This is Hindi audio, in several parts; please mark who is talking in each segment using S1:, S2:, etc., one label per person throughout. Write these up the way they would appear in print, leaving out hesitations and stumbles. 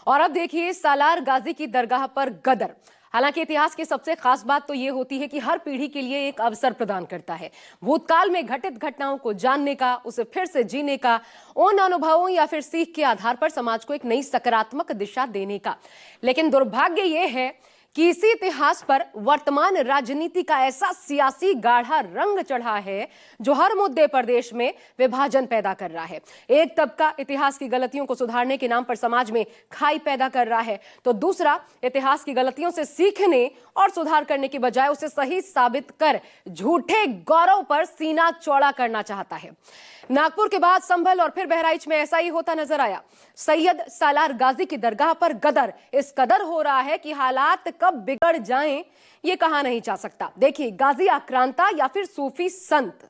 S1: और अब देखिए सालार गाजी की दरगाह पर गदर। हालांकि इतिहास की सबसे खास बात तो ये होती है कि हर पीढ़ी के लिए एक अवसर प्रदान करता है, भूतकाल में घटित घटनाओं को जानने का, उसे फिर से जीने का, उन अनुभवों या फिर सीख के आधार पर समाज को एक नई सकारात्मक दिशा देने का। लेकिन दुर्भाग्य ये है कि इसी इतिहास पर वर्तमान राजनीति का ऐसा सियासी गाढ़ा रंग चढ़ा है जो हर मुद्दे पर देश में विभाजन पैदा कर रहा है। एक तबका इतिहास की गलतियों को सुधारने के नाम पर समाज में खाई पैदा कर रहा है, तो दूसरा इतिहास की गलतियों से सीखने और सुधार करने की बजाय उसे सही साबित कर झूठे गौरव पर सीना चौड़ा करना चाहता है। नागपुर के बाद संभल और फिर बहराइच में ऐसा ही होता नजर आया। सैयद सालार गाजी की दरगाह पर गदर इस कदर हो रहा है कि हालात कब बिगड़ जाएं ये कहा नहीं जा सकता। देखिए, गाजी आक्रांता या फिर सूफी संत।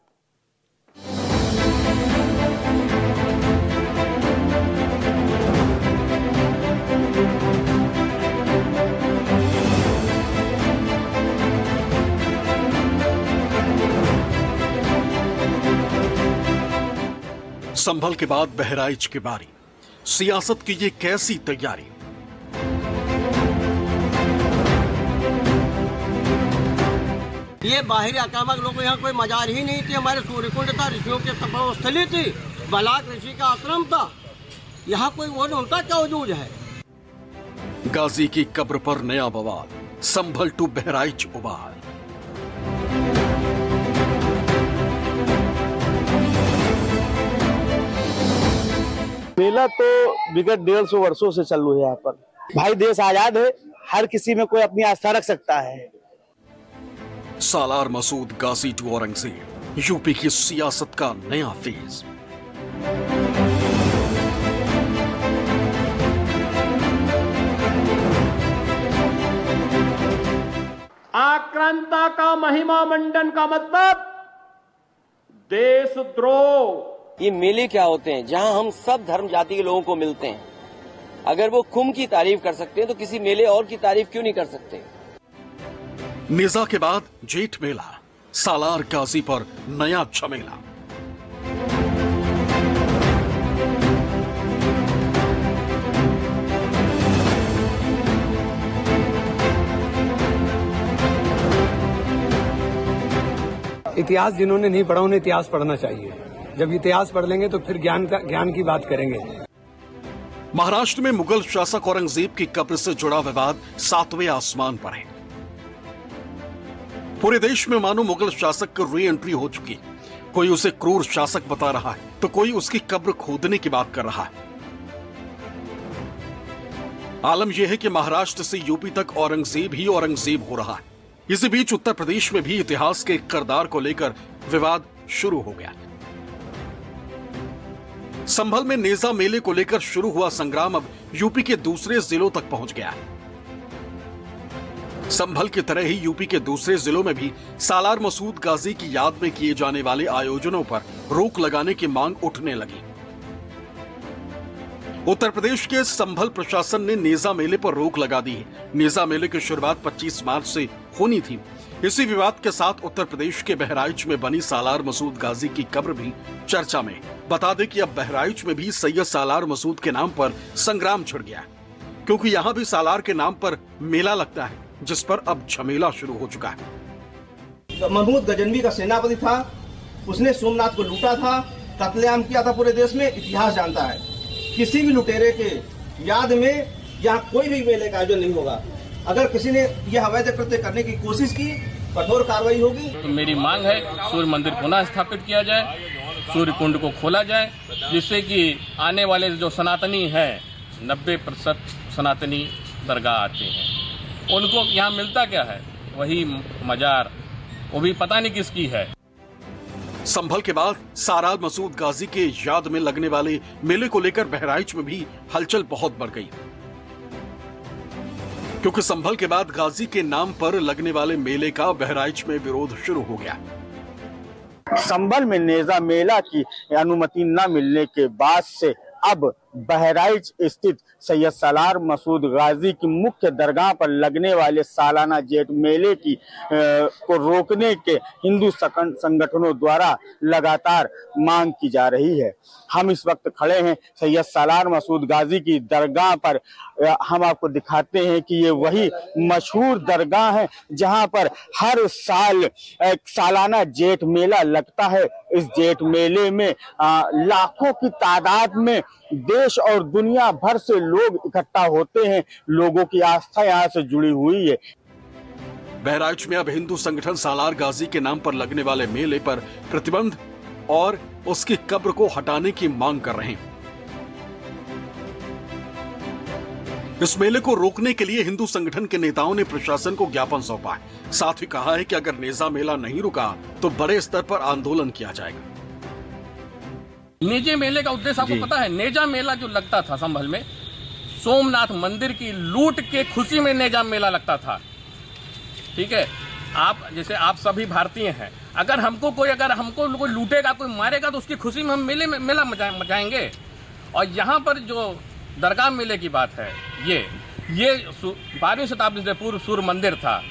S2: संभल के बाद बहराइच की बारी। सियासत की ये कैसी तैयारी?
S3: ये बाहरी आक्रामक लोगों को यहाँ कोई मजार ही नहीं थी। हमारे सूर्यकुंड था, ऋषियों की तपोस्थली थी, बलाक ऋषि का आश्रम था। यहाँ कोई वो नहीं, उनका क्या वजूद है?
S2: गाजी की कब्र पर नया बवाल, संभल टू बहराइच उबाल।
S4: मेला तो विगत 150 वर्षों से चल रहा है यहाँ पर। भाई देश आजाद है, हर किसी में कोई अपनी आस्था रख सकता है।
S2: सालार मसूद गाजी टू औरंगजेब, यूपी की सियासत का नया फेज।
S5: आक्रांता का महिमा मंडन का मतलब देशद्रोह।
S6: ये मेले क्या होते हैं? जहां हम सब धर्म जाति के लोगों को मिलते हैं। अगर वो कुंभ की तारीफ कर सकते हैं तो किसी मेले और की तारीफ क्यों नहीं कर सकते?
S2: निजा के बाद जेठ मेला, सालार गाजी पर नया झमेला।
S7: इतिहास जिन्होंने नहीं पढ़ा उन्हें इतिहास पढ़ना चाहिए। जब इतिहास पढ़ लेंगे तो फिर ज्ञान की बात करेंगे।
S2: महाराष्ट्र में मुगल शासक औरंगजेब की कब्र से जुड़ा विवाद 7वें आसमान पर है। पूरे देश में मानो मुगल शासक की री एंट्री हो चुकी। कोई उसे क्रूर शासक बता रहा है तो कोई उसकी कब्र खोदने की बात कर रहा है। आलम यह है कि महाराष्ट्र से यूपी तक औरंगजेब ही औरंगजेब हो रहा है। इसी बीच उत्तर प्रदेश में भी इतिहास के किरदार को लेकर विवाद शुरू हो गया। संभल में नेजा मेले को लेकर शुरू हुआ संग्राम अब यूपी के दूसरे जिलों तक पहुंच गया है। संभल की तरह ही यूपी के दूसरे जिलों में भी सालार मसूद गाजी की याद में किए जाने वाले आयोजनों पर रोक लगाने की मांग उठने लगी। उत्तर प्रदेश के संभल प्रशासन ने नेजा मेले पर रोक लगा दी है। नेजा मेले की शुरुआत 25 मार्च से होनी थी। इसी विवाद के साथ उत्तर प्रदेश के बहराइच में बनी सालार मसूद गाजी की कब्र भी चर्चा में। बता दें कि अब बहराइच में भी सैयद सालार मसूद के नाम पर संग्राम छिड़ गया, क्योंकि यहाँ भी सालार के नाम पर मेला लगता है, जिस पर अब झमेला शुरू हो चुका है।
S8: महमूद गजनवी का सेनापति था, उसने सोमनाथ को लूटा था, कत्लेआम किया था पूरे देश में, इतिहास जानता है। किसी भी लुटेरे के याद में यहाँ कोई भी मेले का आयोजन नहीं होगा। अगर किसी ने यह अवैध कृत्य करने की कोशिश की, कठोर कार्रवाई होगी।
S9: तो मेरी मांग है सूर्य मंदिर पुनः स्थापित किया जाए, सूर्य कुंड को खोला जाए, जिससे कि आने वाले जो सनातनी हैं, 90% सनातनी दरगाह आते हैं, उनको यहाँ मिलता क्या है? वही मजार, वो भी पता नहीं किसकी है।
S2: संभल के बाद सालार मसूद गाजी के याद में लगने वाले मेले को लेकर बहराइच में भी हलचल बहुत बढ़ गई, क्योंकि संभल के बाद गाजी के नाम पर लगने वाले मेले का बहराइच में विरोध शुरू हो गया।
S4: संभल में नेजा मेला की अनुमति न मिलने के बाद से अब बहराइच स्थित सैयद सालार मसूद गाजी की मुख्य दरगाह पर लगने वाले सालाना जेठ मेले को रोकने के हिंदू संगठनों द्वारा लगातार मांग की जा रही है। हम इस वक्त खड़े हैं सैयद सालार मसूद गाजी की दरगाह पर। हम आपको दिखाते हैं कि ये वही मशहूर दरगाह है जहां पर हर साल एक सालाना जेठ मेला लगता है। इस जेठ मेले में लाखों की तादाद में देश और दुनिया भर से लोग इकट्ठा होते हैं। लोगों की आस्था यहाँ से जुड़ी हुई है।
S2: बहराइच में अब हिंदू संगठन सालार गाजी के नाम पर लगने वाले मेले पर प्रतिबंध और उसकी कब्र को हटाने की मांग कर रहे हैं। इस मेले को रोकने के लिए हिंदू संगठन के नेताओं ने प्रशासन को ज्ञापन सौंपा है। साथ ही कहा है कि अगर नेजा मेला नहीं रुका तो बड़े स्तर पर आंदोलन किया जाएगा।
S9: नेजा मेले का उद्देश्य आपको पता है? नेजा मेला जो लगता था संभल में, सोमनाथ मंदिर की लूट के खुशी में नेजा मेला लगता था। ठीक है, आप जैसे आप सभी भारतीय हैं, अगर हमको कोई लूटेगा, कोई मारेगा तो उसकी खुशी में हम मेला मचाएंगे। और यहाँ पर जो दरगाह मेले की बात है, ये 12वीं शताब्दी से पूर्व सूर्य मंदिर था।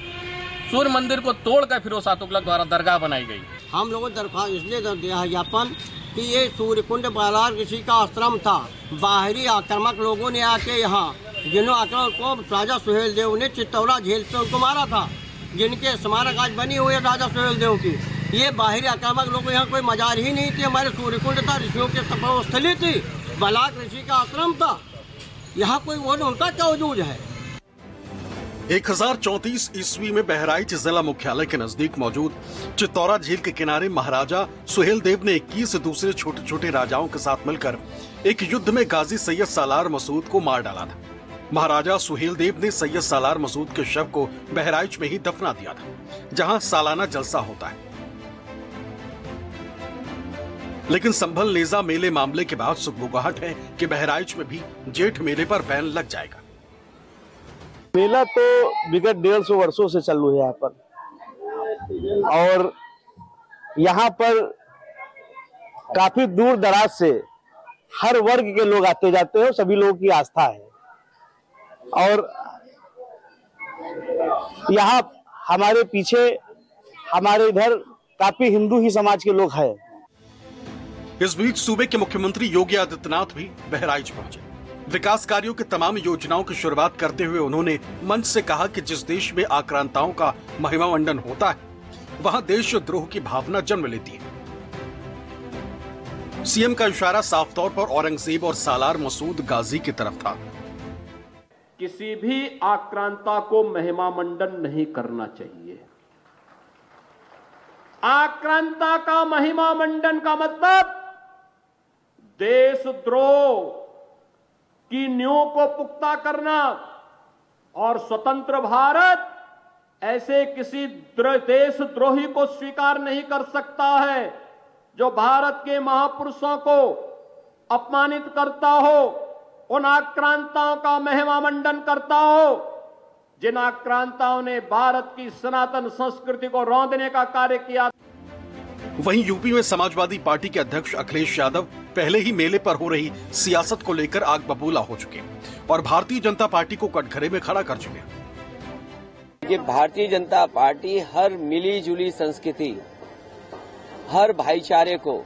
S9: सूर्य मंदिर को तोड़कर फिरोज शाह तुगलक द्वारा दरगाह बनाई गई।
S3: हम लोगों ने दरख्वास्त इसलिए दिया ज्ञापन कि ये सूर्यकुंड बालार ऋषि का आश्रम था। बाहरी आक्रामक लोगों ने आके यहाँ जिन्होंने आक्रमण को राजा सुहेल देव ने चित्तौरा झील पे उनको मारा था, जिनके स्मारक आज बनी हुई है राजा सुहेल देव की। ये बाहरी आक्रामक लोगों यहाँ कोई मजार ही नहीं थी। हमारे सूर्यकुंड था, ऋषियों की तपोस्थली थी, बालाक ऋषि का आश्रम था। यहाँ कोई वो उनका क्या वजूद है?
S2: 1034 ईस्वी में बहराइच जिला मुख्यालय के नजदीक मौजूद चित्तौरा झील के किनारे महाराजा सुहेल देव ने 21 दूसरे छोटे छोटे राजाओं के साथ मिलकर एक युद्ध में गाजी सैयद सालार मसूद को मार डाला था। महाराजा सुहेल देव ने सैयद सालार मसूद के शव को बहराइच में ही दफना दिया था, जहां सालाना जलसा होता है। लेकिन संभल नेजा मेले मामले के बाद सुगबुगाहट है कि बहराइच में भी जेठ मेले पर बैन लग जाएगा।
S4: मेला तो विगत 150 वर्षों से चालू है यहाँ पर, और यहाँ पर काफी दूर दराज से हर वर्ग के लोग आते जाते हैं, सभी लोगों की आस्था है। और यहाँ हमारे पीछे, हमारे इधर काफी हिंदू ही समाज के लोग हैं।
S2: इस बीच सूबे के मुख्यमंत्री योगी आदित्यनाथ भी बहराइच पहुंचे। विकास कार्यों की तमाम योजनाओं की शुरुआत करते हुए उन्होंने मंच से कहा कि जिस देश में आक्रांताओं का महिमामंडन होता है, वहां देशद्रोह की भावना जन्म लेती है। सीएम का इशारा साफ तौर पर औरंगजेब और सालार मसूद गाजी की तरफ था।
S5: किसी भी आक्रांता को महिमामंडन नहीं करना चाहिए। आक्रांता का महिमामंडन का मतलब देशद्रोह की नींव को पुख्ता करना, और स्वतंत्र भारत ऐसे किसी देशद्रोही को स्वीकार नहीं कर सकता है जो भारत के महापुरुषों को अपमानित करता हो, उन आक्रांताओं का महिमामंडन करता हो जिन आक्रांताओं ने भारत की सनातन संस्कृति को रौंदने का कार्य किया।
S2: वहीं यूपी में समाजवादी पार्टी के अध्यक्ष अखिलेश यादव पहले ही मेले पर हो रही सियासत को लेकर आग बबूला हो चुके और भारतीय जनता पार्टी को कटघरे में खड़ा कर चुके।
S6: ये भारतीय जनता पार्टी हर मिली जुली संस्कृति, हर भाईचारे को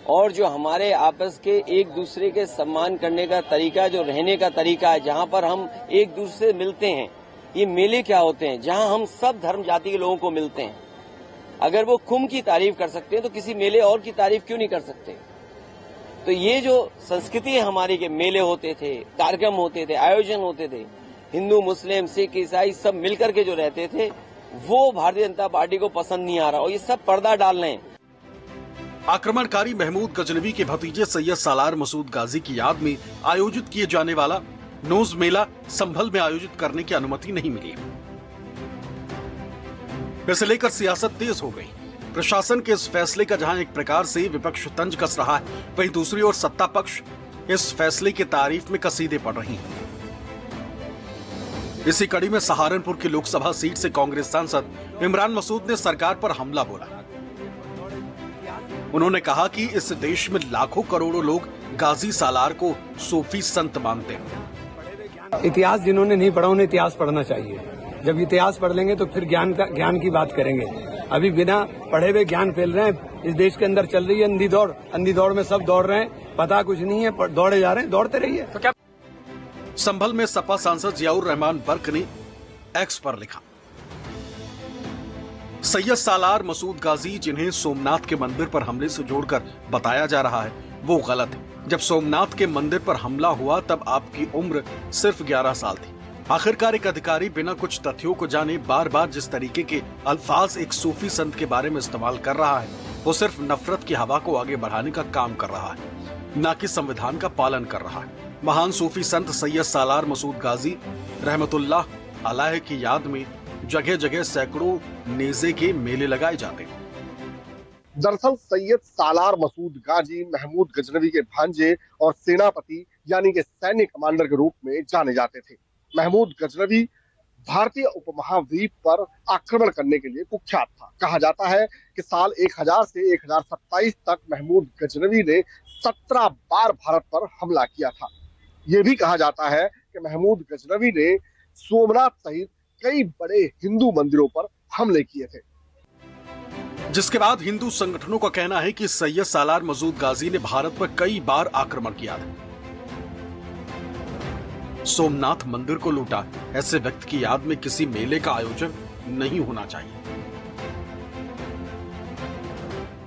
S6: और जो हमारे आपस के एक दूसरे के सम्मान करने का तरीका, जो रहने का तरीका है, जहां पर हम एक दूसरे से मिलते हैं, ये मेले क्या होते हैं जहां हम सब धर्म जाति के लोगों को मिलते हैं। अगर वो कुंभ की तारीफ कर सकते हैं तो किसी मेले और की तारीफ क्यों नहीं कर सकते? तो ये जो संस्कृति है हमारी के मेले होते थे, कार्यक्रम होते थे, आयोजन होते थे, हिंदू मुस्लिम सिख ईसाई सब मिलकर के जो रहते थे, वो भारतीय जनता पार्टी को पसंद नहीं आ रहा और ये सब पर्दा डाल रहे हैं।
S2: आक्रमणकारी महमूद गजनवी के भतीजे सैयद सालार मसूद गाजी की याद में आयोजित किए जाने वाला नोज मेला संभल में आयोजित करने की अनुमति नहीं मिली। इसे लेकर सियासत तेज हो गई। प्रशासन के इस फैसले का जहां एक प्रकार से विपक्ष तंज कस रहा है, वहीं दूसरी ओर सत्ता पक्ष इस फैसले की तारीफ में कसीदे पड़ रही है। इसी कड़ी में सहारनपुर की लोकसभा सीट से कांग्रेस सांसद इमरान मसूद ने सरकार पर हमला बोला। उन्होंने कहा कि इस देश में लाखों करोड़ों लोग गाजी सालार को सूफी संत मानते हैं।
S7: इतिहास जिन्होंने नहीं पढ़ा उन्हें इतिहास पढ़ना चाहिए। जब इतिहास पढ़ लेंगे तो फिर ज्ञान की बात करेंगे। अभी बिना पढ़े हुए ज्ञान फैल रहे हैं। इस देश के अंदर चल रही है अंधी दौड़ में सब दौड़ रहे हैं, पता कुछ नहीं है, दौड़े जा रहे हैं, दौड़ते रहिए। तो क्या
S2: संभल में सपा सांसद जियाउर रहमान बर्क ने एक्स पर लिखा, सैयद सालार मसूद गाजी जिन्हें सोमनाथ के मंदिर पर हमले से जोड़कर बताया जा रहा है वो गलत है। जब सोमनाथ के मंदिर पर हमला हुआ तब आपकी उम्र सिर्फ 11 साल थी। आखिरकार एक अधिकारी बिना कुछ तथ्यों को जाने बार बार जिस तरीके के अल्फाज एक सूफी संत के बारे में इस्तेमाल कर रहा है वो सिर्फ नफरत की हवा को आगे बढ़ाने का काम कर रहा है, न कि संविधान का पालन कर रहा है। महान सूफी संत सैयद सालार मसूद गाजी रहमतुल्लाह अलैह की याद में जगह जगह सैकड़ों नेज़े के मेले लगाए जाते हैं।
S10: दरअसल सैयद सालार मसूद गाजी महमूद गजनवी के भांजे और सेनापति यानी कि सैन्य कमांडर के रूप में जाने जाते थे। महमूद गजनवी भारतीय उपमहाद्वीप पर आक्रमण करने के लिए कुख्यात था। कहा जाता है कि साल 1000 से 1027 तक महमूद गजनवी ने 17 बार भारत पर हमला किया था। ये भी कहा जाता है कि महमूद गजनवी ने सोमनाथ सहित कई बड़े हिंदू मंदिरों पर हमले किए थे,
S2: जिसके बाद हिंदू संगठनों का कहना है कि सैयद सालार मसूद गाजी ने भारत पर कई बार आक्रमण किया था, सोमनाथ मंदिर को लूटा। ऐसे व्यक्ति की याद में किसी मेले का आयोजन नहीं होना चाहिए।